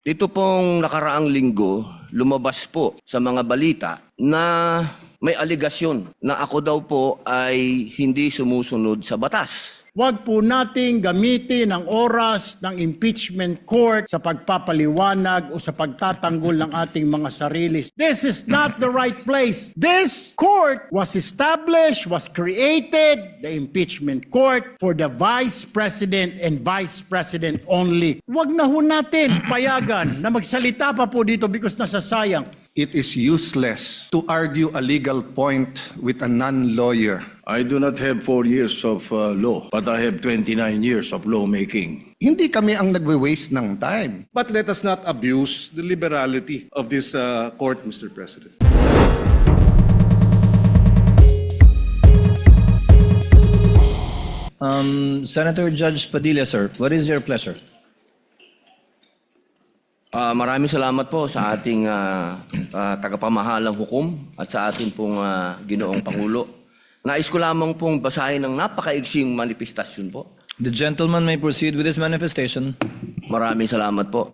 Dito pong nakaraang linggo, lumabas po sa mga balita na may aligasyon na ako daw po ay hindi sumusunod sa batas. Huwag po nating gamitin ang oras ng impeachment court sa pagpapaliwanag o sa pagtatanggol ng ating mga sarili. This is not the right place. This court was established, was created, the impeachment court, for the Vice President and Vice President only. Huwag na ho natin payagan na magsalita pa po dito because nasasayang. It is useless to argue a legal point with a non-lawyer. I do not have 4 years of law, but I have 29 years of lawmaking. Hindi kami ang nagwe-waste ng time. But let us not abuse the liberality of this court, Mr. President. Senator Judge Padilla, sir, what is your pleasure? Maraming salamat po sa ating tagapamahalang hukom at sa ating pong ginoong Pangulo. Nais ko lamang pong basahin ng napakaigsing manifestasyon po. The gentleman may proceed with his manifestation. Maraming salamat po.